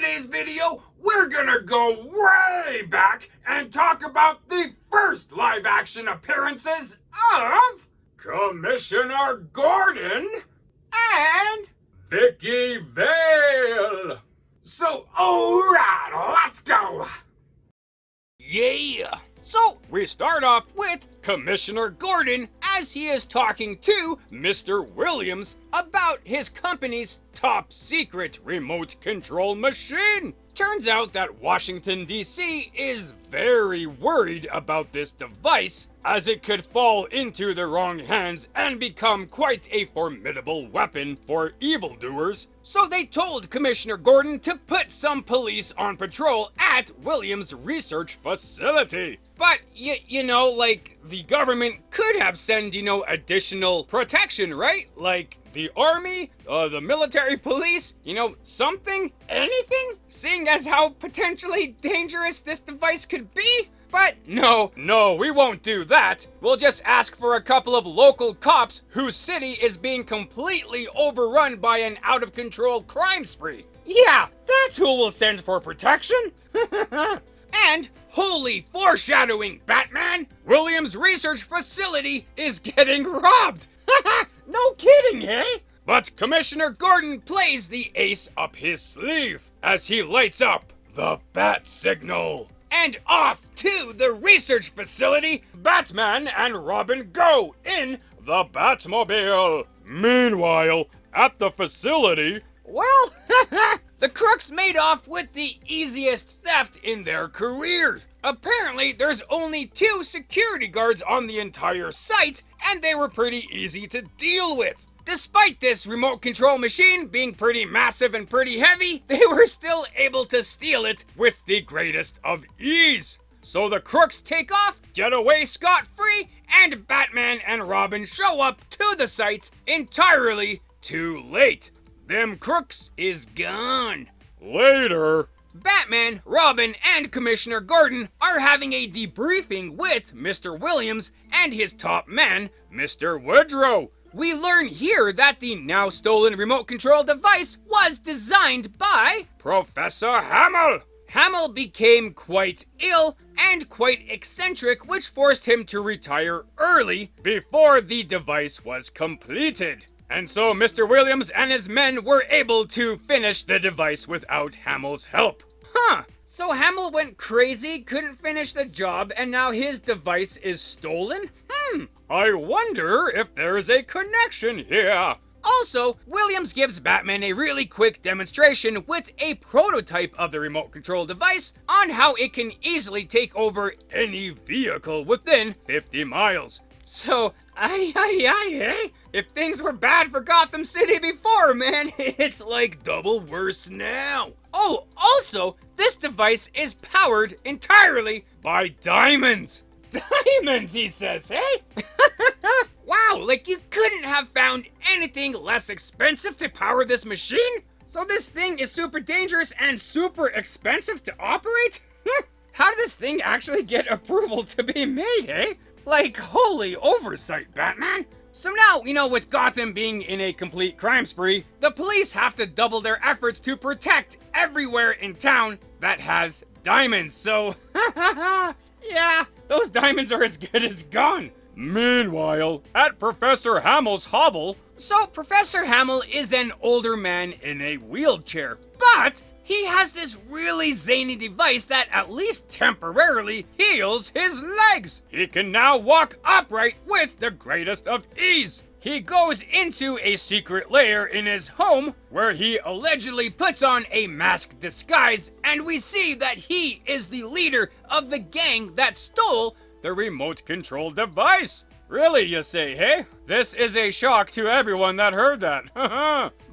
today's video, we're gonna go way back and talk about the first live-action appearances of Commissioner Gordon and Vicki Vale. So, alright, let's go! Yeah! So, we start off with Commissioner Gordon as he is talking to Mr. Williams about his company's top secret remote control machine. Turns out that Washington, D.C. is very worried about this device, as it could fall into the wrong hands and become quite a formidable weapon for evildoers. So they told Commissioner Gordon to put some police on patrol at Williams' research facility. But, you know, like, the government could have sent, additional protection, right? Like, the army, the military police, something, anything? Seeing as how potentially dangerous this device could be? But no, we won't do that. We'll just ask for a couple of local cops whose city is being completely overrun by an out-of-control crime spree. Yeah, that's who we'll send for protection. And, holy foreshadowing, Batman! Williams' research facility is getting robbed! No kidding, eh? But Commissioner Gordon plays the ace up his sleeve as he lights up the bat signal. And off to the research facility, Batman and Robin go in the Batmobile. Meanwhile, at the facility, well, the crooks made off with the easiest theft in their careers. Apparently, there's only 2 security guards on the entire site, and they were pretty easy to deal with. Despite this remote control machine being pretty massive and pretty heavy, they were still able to steal it with the greatest of ease. So the crooks take off, get away scot-free, and Batman and Robin show up to the site entirely too late. Them crooks is gone. Later, Batman, Robin, and Commissioner Gordon are having a debriefing with Mr. Williams and his top man, Mr. Woodrow. We learn here that the now stolen remote control device was designed by Professor Hamill. Hamill became quite ill and quite eccentric, which forced him to retire early before the device was completed. And so Mr. Williams and his men were able to finish the device without Hamill's help. So Hamill went crazy, couldn't finish the job, and now his device is stolen? I wonder if there's a connection here. Also, Williams gives Batman a really quick demonstration with a prototype of the remote control device on how it can easily take over any vehicle within 50 miles. So, if things were bad for Gotham City before, man, it's like double worse now. Oh, also, this device is powered entirely by diamonds. Diamonds, he says, eh? Wow, like you couldn't have found anything less expensive to power this machine? So this thing is super dangerous and super expensive to operate? How did this thing actually get approval to be made, eh? Like, holy oversight, Batman. So now, with Gotham being in a complete crime spree, the police have to double their efforts to protect everywhere in town that has diamonds. So, yeah, those diamonds are as good as gone. Meanwhile, at Professor Hamill's hovel, so Professor Hamill is an older man in a wheelchair, but he has this really zany device that at least temporarily heals his legs. He can now walk upright with the greatest of ease. He goes into a secret lair in his home where he allegedly puts on a masked disguise, and we see that he is the leader of the gang that stole the remote control device. Really, you say, hey? This is a shock to everyone that heard that.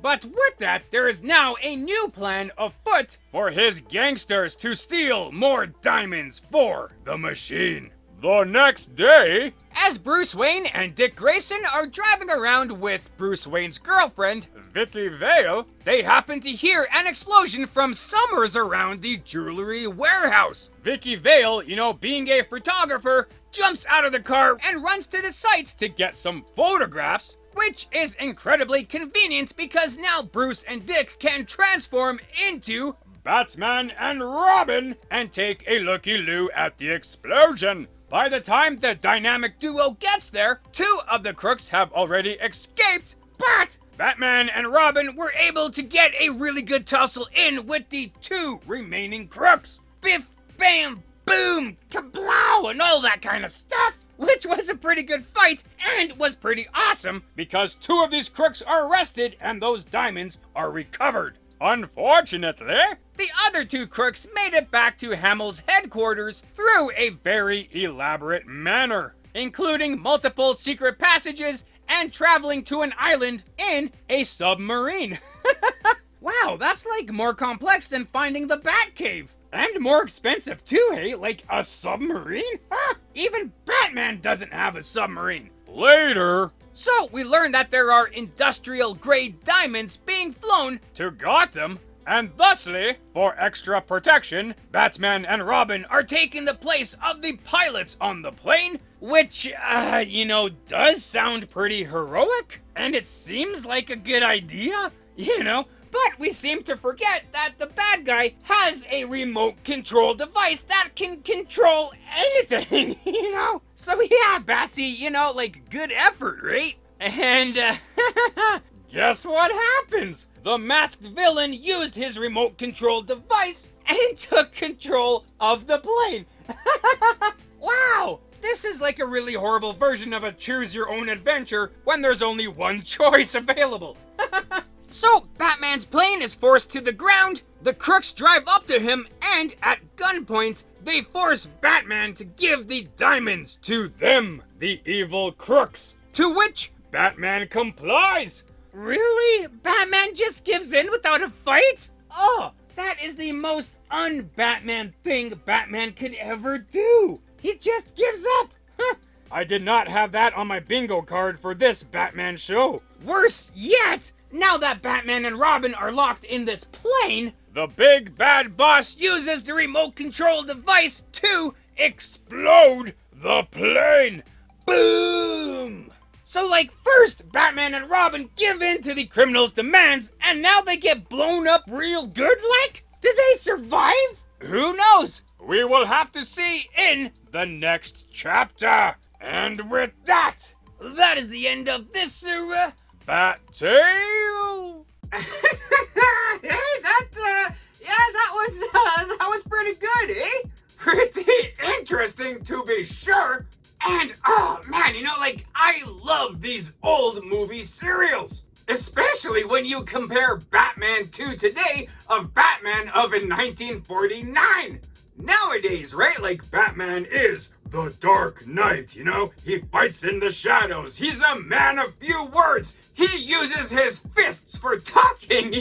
But with that, there is now a new plan afoot for his gangsters to steal more diamonds for the machine. The next day, as Bruce Wayne and Dick Grayson are driving around with Bruce Wayne's girlfriend, Vicki Vale, they happen to hear an explosion from somewhere around the jewelry warehouse. Vicki Vale, being a photographer, jumps out of the car and runs to the site to get some photographs, which is incredibly convenient because now Bruce and Dick can transform into Batman and Robin and take a looky-loo at the explosion. By the time the dynamic duo gets there, 2 of the crooks have already escaped, but Batman and Robin were able to get a really good tussle in with the 2 remaining crooks. Biff, bam, boom, kablow, and all that kind of stuff. Which was a pretty good fight and was pretty awesome because 2 of these crooks are arrested and those diamonds are recovered. Unfortunately, the other 2 crooks made it back to Hamill's headquarters through a very elaborate manner, including multiple secret passages and traveling to an island in a submarine. Wow, that's like more complex than finding the Batcave. And more expensive too, hey? Like a submarine? Huh? Even Batman doesn't have a submarine. Later. So we learn that there are industrial-grade diamonds being flown to Gotham, and thusly, for extra protection, Batman and Robin are taking the place of the pilots on the plane, which, does sound pretty heroic, and it seems like a good idea, but we seem to forget that the bad guy has a remote control device that can control anything, So yeah, Batsy, good effort, right? And, guess what happens? The masked villain used his remote control device and took control of the plane. Wow! This is like a really horrible version of a choose-your-own-adventure when there's only one choice available. So, Batman's plane is forced to the ground, the crooks drive up to him, and at gunpoint, they force Batman to give the diamonds to them, the evil crooks. To which Batman complies. Really? Batman just gives in without a fight? Oh, that is the most un-Batman thing Batman could ever do. He just gives up. I did not have that on my bingo card for this Batman show. Worse yet, now that Batman and Robin are locked in this plane, the big bad boss uses the remote control device to explode the plane. Boom! So first Batman and Robin give in to the criminals' demands, and now they get blown up real good Did they survive? Who knows? We will have to see in the next chapter. And with that is the end of this Bat Tale. Hey, that was pretty good, eh? Pretty interesting to be sure. And oh man, I love these old movie serials. Especially when you compare Batman to today of Batman of in 1949. Nowadays, right? Batman is the Dark Knight, He fights in the shadows. He's a man of few words. He uses his fists for talking,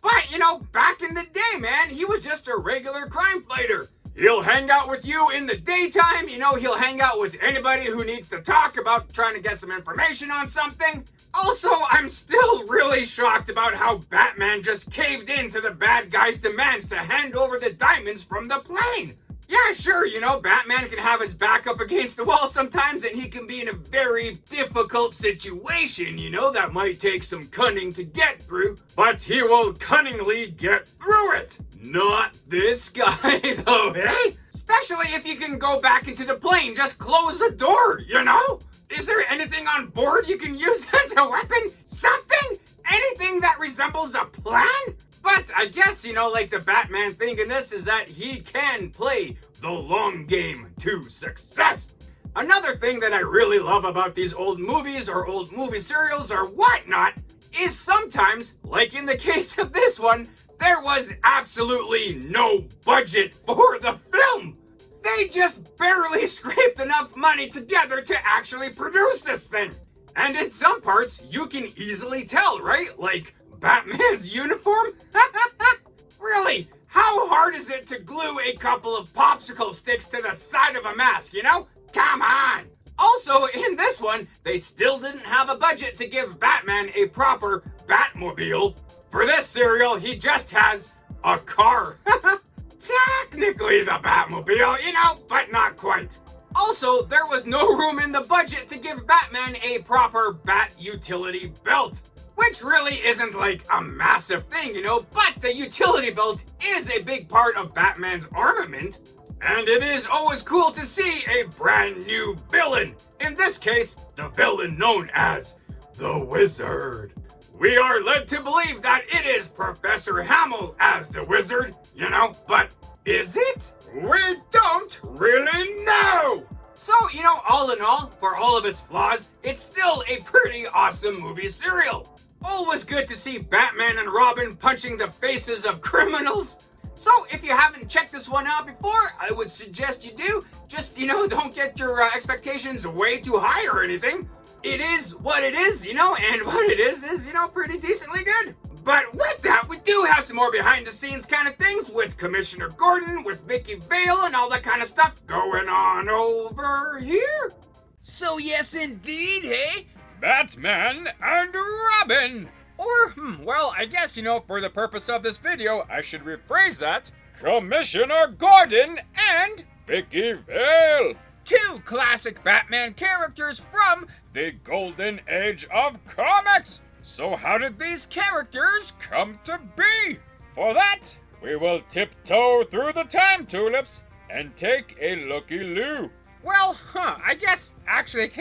But, back in the day, man, he was just a regular crime fighter. He'll hang out with you in the daytime, he'll hang out with anybody who needs to talk about trying to get some information on something. Also, I'm still really shocked about how Batman just caved in to the bad guy's demands to hand over the diamonds from the plane. Yeah, sure, Batman can have his back up against the wall sometimes and he can be in a very difficult situation, that might take some cunning to get through, but he will cunningly get through it. Not this guy, though, eh? Especially if you can go back into the plane, just close the door, Is there anything on board you can use as a weapon? Something? Anything that resembles a plan? But I guess, the Batman thing in this is that he can play the long game to success. Another thing that I really love about these old movies or old movie serials or whatnot is sometimes, like in the case of this one, there was absolutely no budget for the film. They just barely scraped enough money together to actually produce this thing. And in some parts, you can easily tell, right? Batman's uniform? Really? How hard is it to glue a couple of popsicle sticks to the side of a mask, Come on! Also, in this one, they still didn't have a budget to give Batman a proper Batmobile. For this serial, he just has a car. Technically the Batmobile, but not quite. Also, there was no room in the budget to give Batman a proper Bat utility belt. which really isn't like a massive thing, but the utility belt is a big part of Batman's armament. And it is always cool to see a brand new villain. In this case, the villain known as the Wizard. We are led to believe that it is Professor Hamill as the Wizard, but is it? We don't really know! So, all in all, for all of its flaws, it's still a pretty awesome movie serial. Always good to see Batman and Robin punching the faces of criminals. So, if you haven't checked this one out before, I would suggest you do. Just, don't get your expectations way too high or anything. It is what it is, and what it is, pretty decently good. But with that, we do have some more behind-the-scenes kind of things with Commissioner Gordon, with Vicki Vale, and all that kind of stuff going on over here. So yes, indeed, hey? Batman and Robin! Or, well, I guess, for the purpose of this video, I should rephrase that. Commissioner Gordon and Vicki Vale! Two classic Batman characters from the golden age of comics! So how did these characters come to be? For that, we will tiptoe through the time tulips and take a looky-loo. Well, I guess, actually,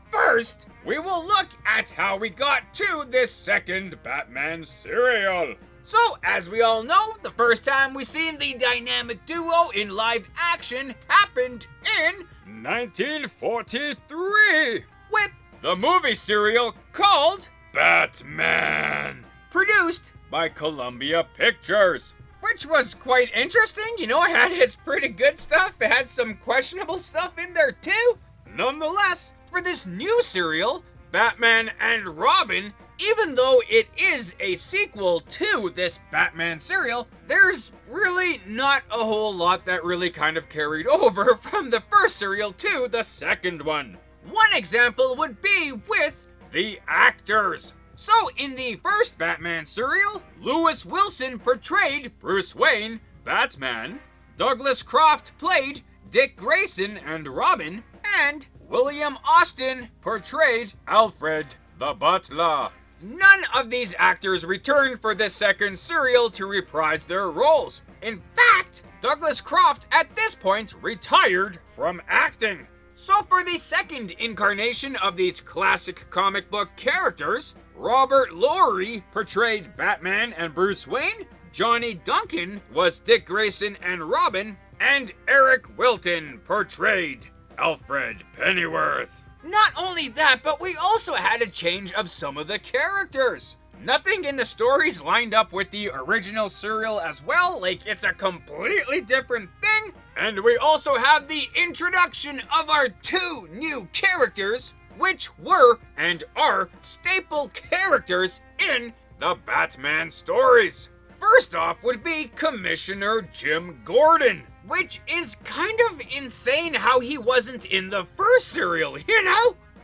first, we will look at how we got to this second Batman serial. So, as we all know, the first time we seen the dynamic duo in live action happened in 1943 with the movie serial called Batman, produced by Columbia Pictures. Which was quite interesting, it had its pretty good stuff, it had some questionable stuff in there too. Nonetheless, for this new serial, Batman and Robin, even though it is a sequel to this Batman serial, there's really not a whole lot that really kind of carried over from the first serial to the second one. One example would be with the actors. So, in the first Batman serial, Lewis Wilson portrayed Bruce Wayne, Batman, Douglas Croft played Dick Grayson and Robin, and William Austin portrayed Alfred the Butler. None of these actors returned for this second serial to reprise their roles. In fact, Douglas Croft at this point retired from acting. So for the second incarnation of these classic comic book characters, Robert Lowry portrayed Batman and Bruce Wayne, Johnny Duncan was Dick Grayson and Robin, and Eric Wilton portrayed Alfred Pennyworth. Not only that, but we also had a change of some of the characters. Nothing in the stories lined up with the original serial as well, like it's a completely different thing. And we also have the introduction of our two new characters, which were and are staple characters in the Batman stories. First off would be Commissioner Jim Gordon, which is kind of insane how he wasn't in the first serial,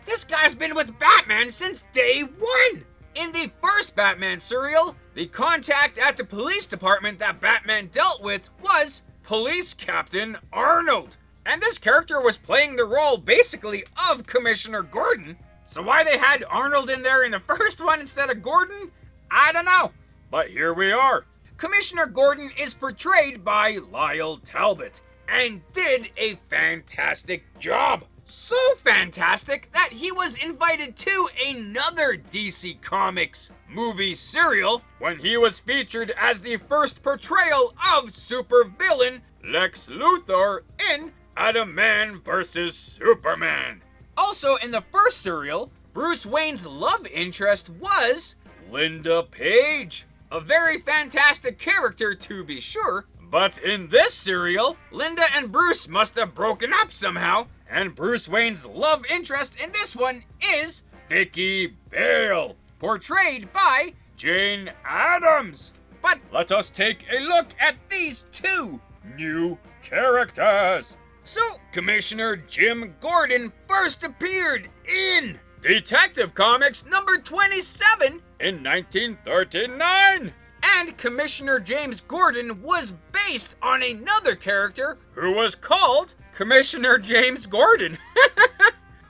This guy's been with Batman since day one. In the first Batman serial, the contact at the police department that Batman dealt with was Police Captain Arnold. And this character was playing the role, basically, of Commissioner Gordon. So why they had Arnold in there in the first one instead of Gordon, I don't know. But here we are. Commissioner Gordon is portrayed by Lyle Talbot, and did a fantastic job. So fantastic that he was invited to another DC Comics movie serial when he was featured as the first portrayal of supervillain Lex Luthor in Adam Man vs. Superman. Also in the first serial, Bruce Wayne's love interest was Linda Page. A very fantastic character to be sure, but in this serial, Linda and Bruce must have broken up somehow, and Bruce Wayne's love interest in this one is Vicki Vale, portrayed by Jane Addams. But let us take a look at these two new characters. So, Commissioner Jim Gordon first appeared in Detective Comics number 27 in 1939. And Commissioner James Gordon was based on another character who was called Commissioner James Gordon.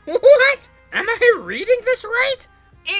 What? Am I reading this right?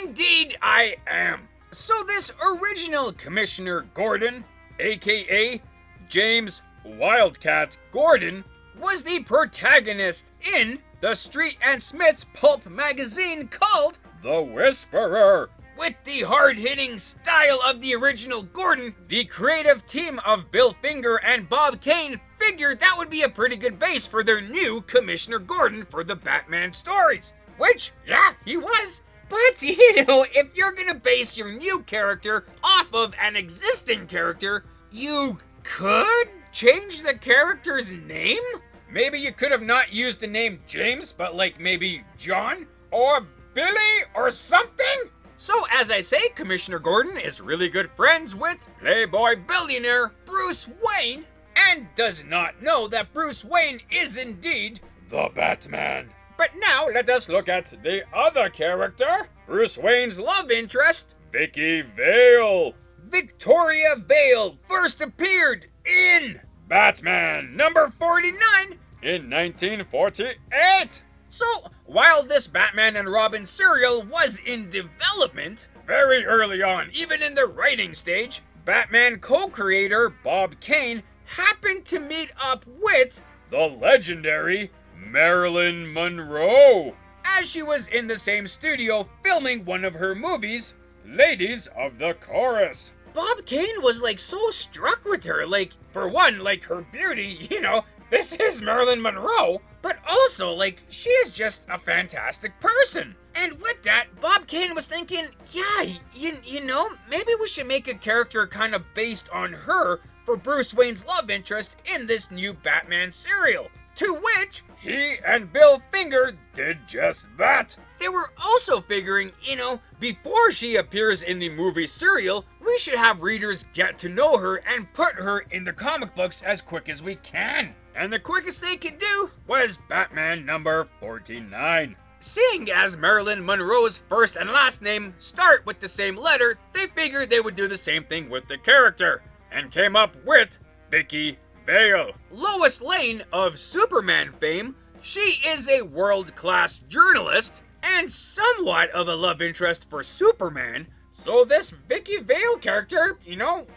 Indeed I am. So this original Commissioner Gordon, aka James Wildcat Gordon, was the protagonist in the Street and Smith pulp magazine called The Whisperer. With the hard-hitting style of the original Gordon, the creative team of Bill Finger and Bob Kane figured that would be a pretty good base for their new Commissioner Gordon for the Batman stories. Which, yeah, he was. But, if you're gonna base your new character off of an existing character, you could change the character's name? Maybe you could have not used the name James, but like maybe John or Billy or something? So as I say, Commissioner Gordon is really good friends with Playboy billionaire Bruce Wayne and does not know that Bruce Wayne is indeed the Batman. But now let us look at the other character, Bruce Wayne's love interest, Vicki Vale. Victoria Vale first appeared in Batman number 49 in 1948. So, while this Batman and Robin serial was in development very early on, even in the writing stage, Batman co-creator Bob Kane happened to meet up with the legendary Marilyn Monroe as she was in the same studio filming one of her movies, Ladies of the Chorus. Bob Kane was so struck with her, for one, her beauty, this is Marilyn Monroe, but also, she is just a fantastic person. And with that, Bob Kane was thinking, yeah, maybe we should make a character kind of based on her for Bruce Wayne's love interest in this new Batman serial. To which, he and Bill Finger did just that. They were also figuring, before she appears in the movie serial, we should have readers get to know her and put her in the comic books as quick as we can. And the quickest they could do was Batman number 49. Seeing as Marilyn Monroe's first and last name start with the same letter, they figured they would do the same thing with the character, and came up with Vicki Vale. Lois Lane of Superman fame, she is a world-class journalist and somewhat of a love interest for Superman. So this Vicki Vale character,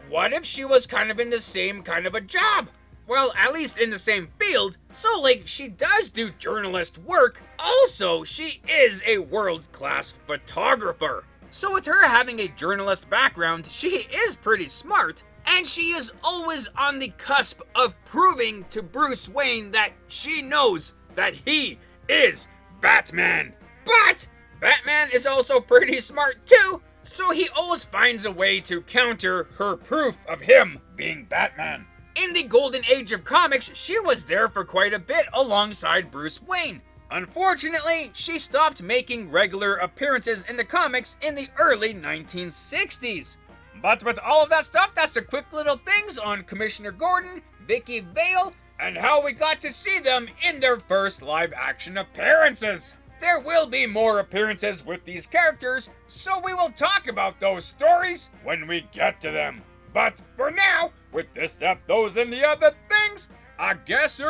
what if she was kind of in the same kind of a job? Well, at least in the same field, so she does do journalist work. Also, she is a world-class photographer. So with her having a journalist background, she is pretty smart, and she is always on the cusp of proving to Bruce Wayne that she knows that he is Batman. But Batman is also pretty smart too, so he always finds a way to counter her proof of him being Batman. In the golden age of comics, she was there for quite a bit alongside Bruce Wayne. Unfortunately, she stopped making regular appearances in the comics in the early 1960s. But with all of that stuff, that's the quick little things on Commissioner Gordon, Vicki Vale, and how we got to see them in their first live-action appearances. There will be more appearances with these characters, so we will talk about those stories when we get to them. But for now, with this, that, those, and the other things, I guess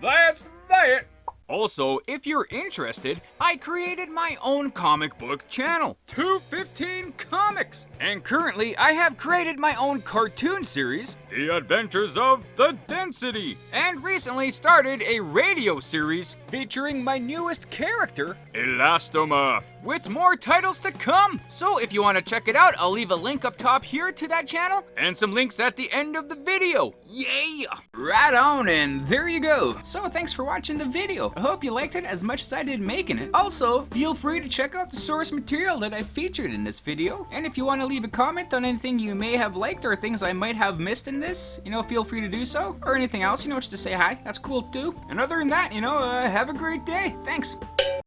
that's that. Also, if you're interested, I created my own comic book channel, 215 Comics. And currently, I have created my own cartoon series, The Adventures of the Density. And recently started a radio series featuring my newest character, Elastomorph, with more titles to come. So if you want to check it out, I'll leave a link up top here to that channel and some links at the end of the video. Yay! Right on, and there you go. So thanks for watching the video. I hope you liked it as much as I did making it. Also, feel free to check out the source material that I featured in this video. And if you want to leave a comment on anything you may have liked or things I might have missed in this, feel free to do so. Or anything else, just to say hi. That's cool too. And other than that, have a great day. Thanks.